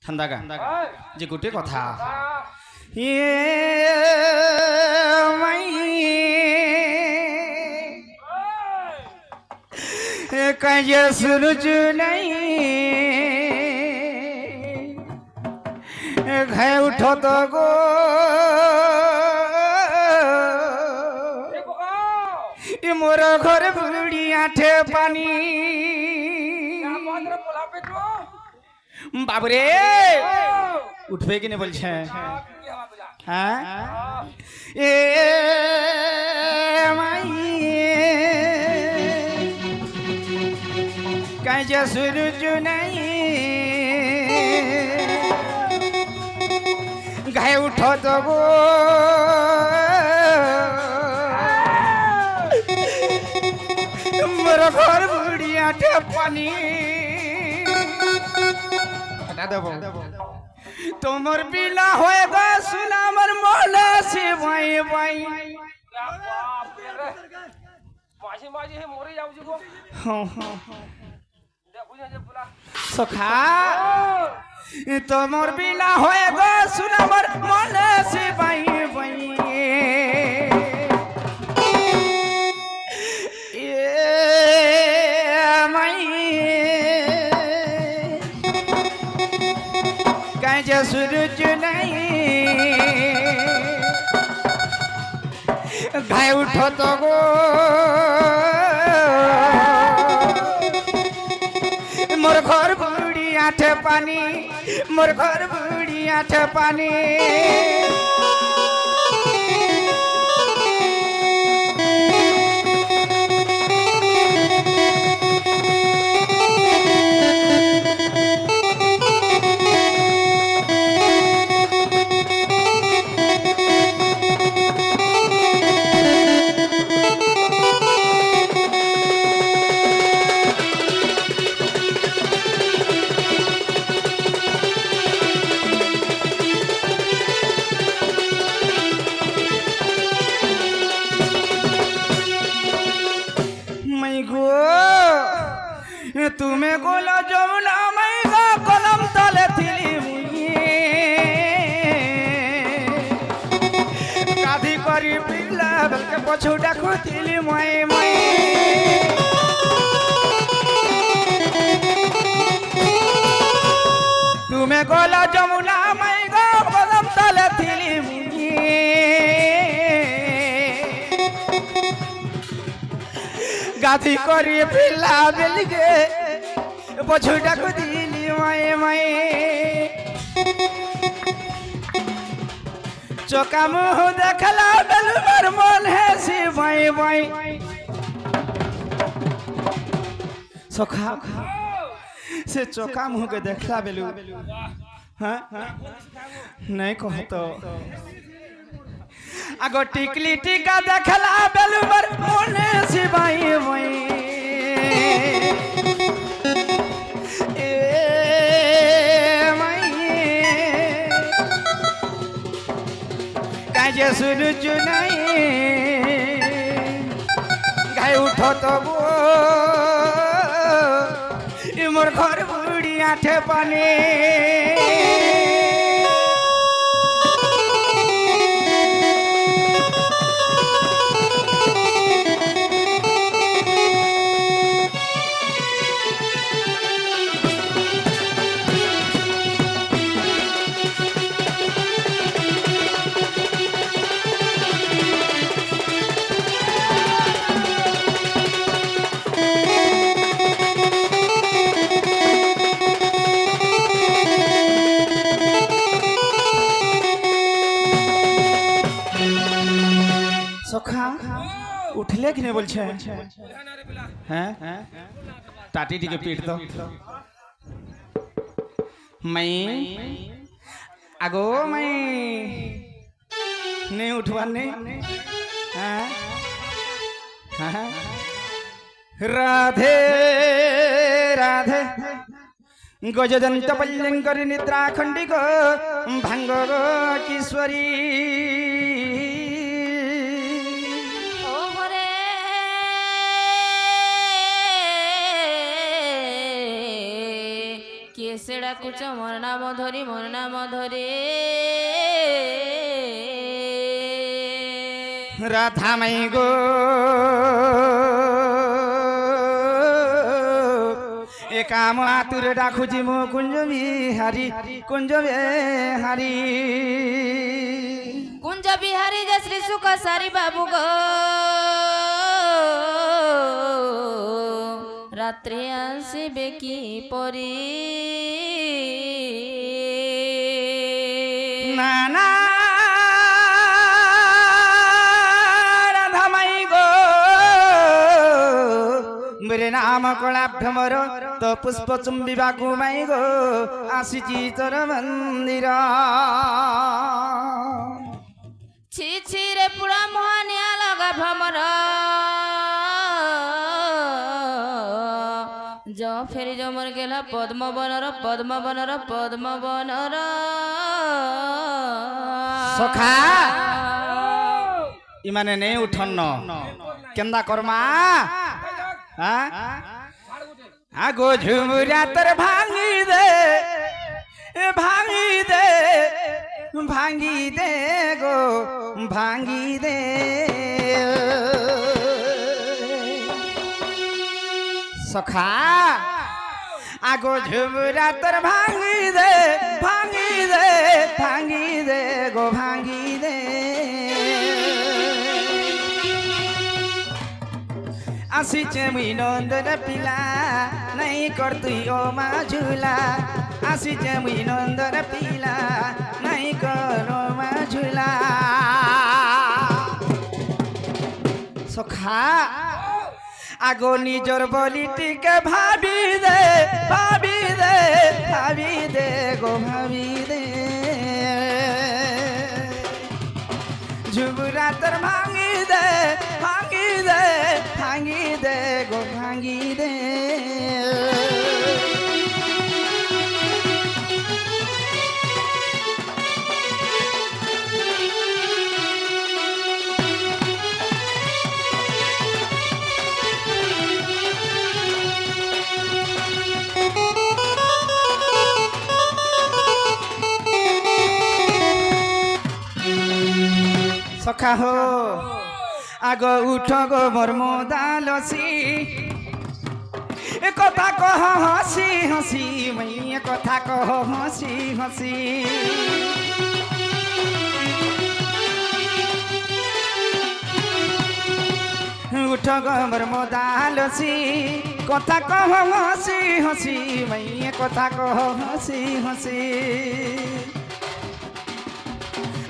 ঠান্ডাগা যে গোটে কথা কাজে সুরজ নাই ঘাই উঠো তো গো মোর ঘরে বুড়ি আঠে পানি বাবরে উঠবে কিনে বলছে হ্যাঁ এ মাই কাজে সুরজ নাই গায়ে উঠো তো গো মোর ঘর বুড়ি আঠে পানি তোমার বিলা হয়ে গেছিল আমার মনে সে ভাই ভাই সখা তোমার বিলা হয়ে গেছিল আমার মনে সে ভাই ভাই কাজে সুরজ নাই গায়ে উঠো তো গো মোর ঘর বুড়ি আঠে পানি মোর ঘর বুড়ি আঠে পানি তুমি গোলা যমুনা মাই গো কলম তলে থিলি কাঁধি করি পিলা বেলকে পছু ডাকুথিলি মই মই তুমি গোলা যমুনা মাই গো কলম তলে থিলি গাধি করি পিলা বেলকে পছু ডাকুথিলি মায়ে মায়ে চোকা মুহ দেখলা বেলুর মন হেসি ভাই ভাই সখা সে চোকা মুহ के देखला बेलू हाँ नहीं कहो तो আগো টিকলি টিকা দেখলা বেলুর মন হেসি ভাই ভাই কাজে সুরজ নাই গায়ে উঠো তো গো মোর ঘর বুড়ি আঠে পানি उठले कि नहीं बोल हैं टाटी टी के पीट दो मैं आगो मैं नहीं उठवाने हाँ हाँ राधे राधे गजदंत पल्लंकरी निद्रा खंडिक भांग किशोरी केसड़ ডাকুছ মোর নাম ধরে রাধা মাই গো এ কাম আতুরে ডাকুছি মো কুঞ্জ বিহারি কুঞ্জ বিহারী যে শ্রী সুখ সারি বাবু গো রাত্রে আসিবে কি পরি না না রাধা মাই গো মেরে নাম কলাভ্য মোর তো পুষ্প চুম্বিବାକୁ মাই গো আসিছি তোর মন্দির ছি ছি রে পুরা মোহনিয়া লগা ভ্রমর জ ফেরি জমর গেলা পদ্মবনর সখা ইমানে নেই উঠন্ন কেন্দা কর্মা আগো ঝুমুরা তোর ভাঙি দে গো ভাঙি দে সখা আগো ঝুমুরা তোর ভাঙি দে গো ভাঙি দে আসিছে মুই নন্দন পিলা নাই কর তুই ও মা ঝুলা আসিছে মুই নন্দন পিলা নাই কর ও মা ঝুলা সখা আগো নিজর বলি টিকে ভাবি দে গো ভাবি দে ঝুমুরা তোর ভাঙি দে গো ভাঙি দে সখা হো আগ উঠ গো মোর মোদালসি এ কথা কহ হসি মই এ কথা কহ হসি উঠ গো মোর মোদালসি কথা কহ হসি মই এ কথা কহ হসি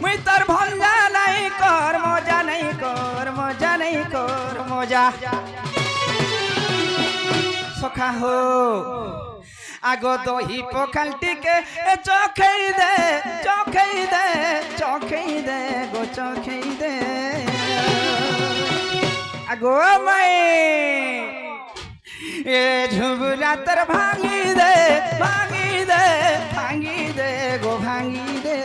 মুই তোর ভঞ্জা নাই কর মজা সখা হো আগো দহি পখাল টিকে চখেই দে গো চখেই দে আগো মাই এ ঝুমুরা তোর ভাঙি দে গো ভাঙি দে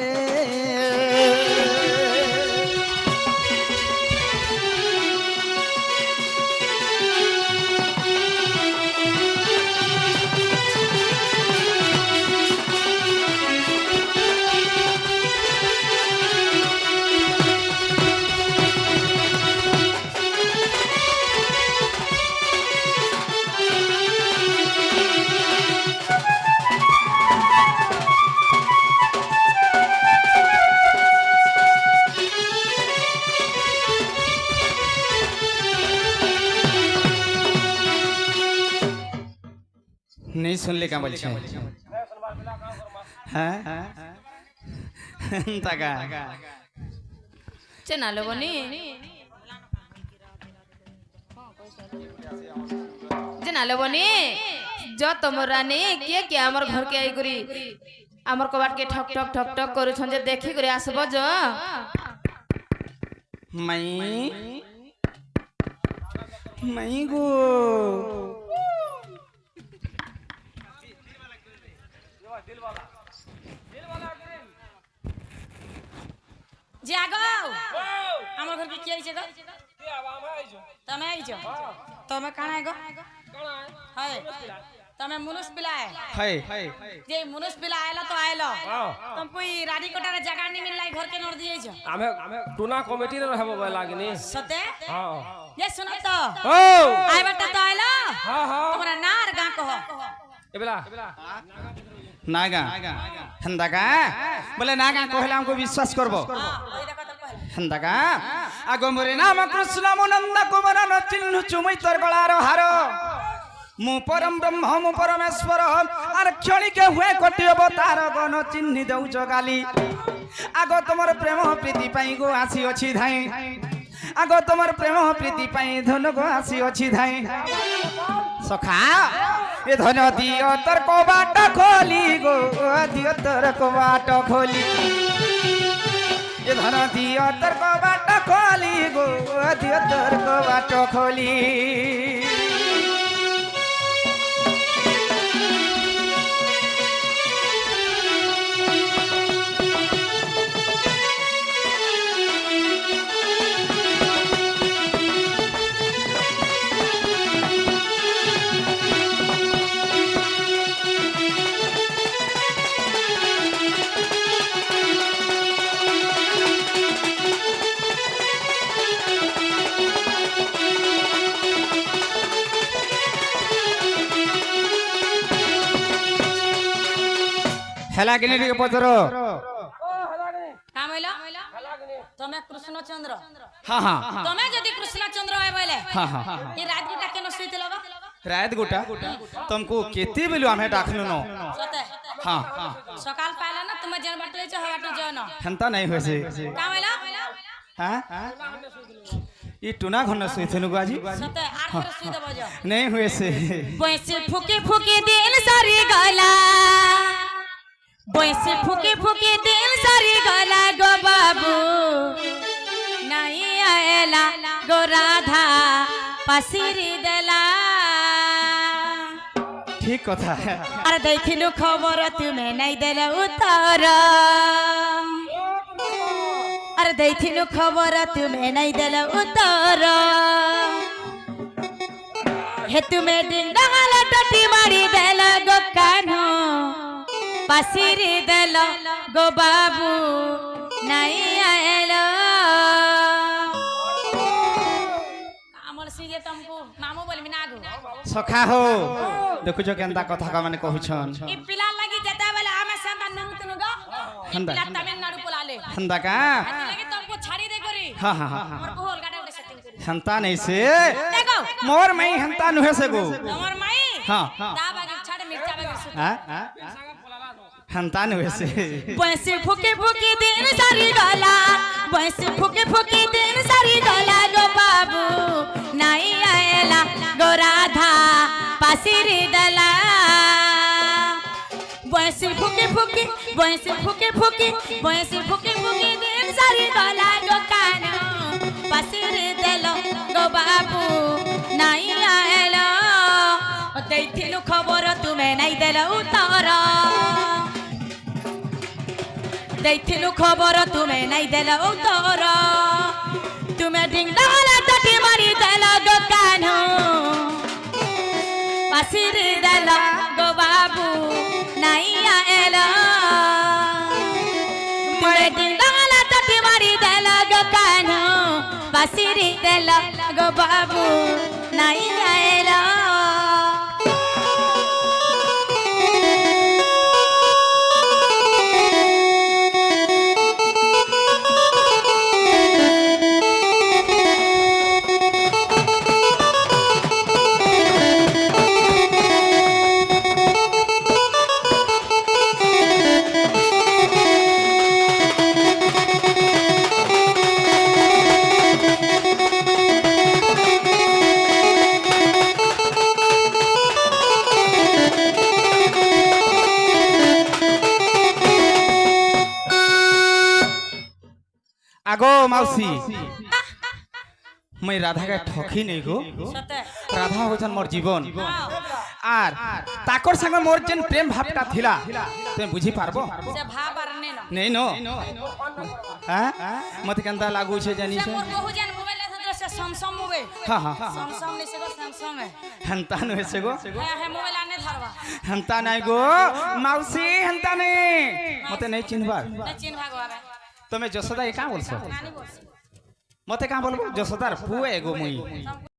नहीं सुनले का बोल চেনালো বনি চেনালো বনি যত মোর রানী কে আমার ঘর কে আই করি আমার কবাট কে ঠক ঠক করু ছন যে দেখি করে আসব জ মাই গো জাগো আমার ঘর কি আইছে গো তুমি আইছো তুমি কানা গো হায় તમે મુનુસ पिलाए है जे मुनुस पिला आयलो तो आयलो तुमको ई रानी कोटार जगह नहीं मिललाई घर के नोर दिए छ आमे टूना कमिटी रे रहबो लागिनी सते हां ये सुनो तो ओ आय बटा तो आयलो हां हां तुम्हारा नार गा कहो एबला नागा हंदागा बोले नागा कहले हमको विश्वास करबो ओई देखो तो कहले हंदागा आगो मोरे नाम कृष्ण मुनंद कुमार न चिन्ह चुमै तोर गलार हार मु परम ब्रह्म मु परमेश्वर आर क्षणिक हुए कोटि अवतार गण चिन्ह दउ जगाली आगो तुमर प्रेम प्रीति पाई गो आसी अछि धाई आगो तुमर प्रेम प्रीति पाई धन गो आसी अछि धाई सखा ए धन दियो तोर कबाट खोली गो दियो तोर कबाट खोली ए धन दियो तोर कबाट खोली गो दियो तोर कबाट खोली हेला किने टिके पचरो का मइलो तमे कृष्णचंद्र हां हां तमे जदी कृष्णचंद्र आय बोले हां हां ई रात गोटा केन सुइते लगा रात गोटा तुमको केते बेलु हमें डाखनु न सते हां सकाल पाइला ना तुम जन बाटो छ हवाटो जन हंता नहीं होसे का मइलो हां ई टुना खन्न सुइथेनु गाजी सते आठ कर सुइ देबो जो नहीं होसे बैसे फुके फुके दिन सारी गला बैसे फुके फुके दिन सारी गला गो बाबू नहीं आएला गो राधा पासिरी देला ठीक कथा है अरे देखिलु खबर तुम्हें नहीं देले उतर अरे देखिलु खबर तुम्हें नहीं देले उतर हे तुम्हें डिंग डंगाला टटी मारी देला गो कान्हो पासिरी देला गो बाबू नहीं आएला अमर सीजे तुमको मामू बोल मिनागु सखा हो देखु जो केंदा कथा का माने कहउछन ई पिला लगी जता बेला आमे संबा नंग तनु गो हंदा पिला तमिलनाडु पोलाले हंदा का आती लगी तुमको छाड़ी दे करी हां हां हां मोर को होल गाडा उडे सेटिंग करी हंता नहीं से देखो मोर मई हंता नुहे से गो हमर माई हां दा बागे छाड़ मिर्चा बागे सु हां हंता नुहे से बैसे फुके फुके दिन सारी गला बैसे फुके फुके दिन सारी गला गो बाबू नहीं आएला गो राधा पासिरी दला बैसे फुके फुके बैसे फुके फुके बैसे फुके फुके दिन सारी गला गो कानो पासिरी दलो गो बाबू नहीं आएला दैथिलु खबर तुम्हें नहीं देला उतर दैथिलु खबर तुम्हें नहीं देला उतर तुम्हें डिंग डंगाला टटी मारी देला गो कान्हो पासिरी देला गो बाबू नहीं आएला तुम्हें डिंग डंगाला टटी मारी देला गो कान्हो पासिरी देला गो बाबू नहीं आएला आगो मौसी मैं राधा के ठकी नहीं गो सते राधा होछन मोर जीवन आर ताकर संग मोर जेन प्रेम भावटा थिला ते बुझी पारबो से भाव बरने न नहीं नो हां मत केंदा लागू छे जानी छे मोर बहु जन मोबाइल से सैमसंग मोबाइल हाँ हाँ सैमसंग नहीं से गो सैमसंग है हंता नुहे से गो है मोबाइल आने धरवा हंता नहीं गो माउसी हंता नहीं मते नहीं चिन्हबार नहीं चिन्ह भागवा তুমি যশোদা এ কা বলছো नानी बोल মতে কা বলবো যশোদার পুয়ে গো মুই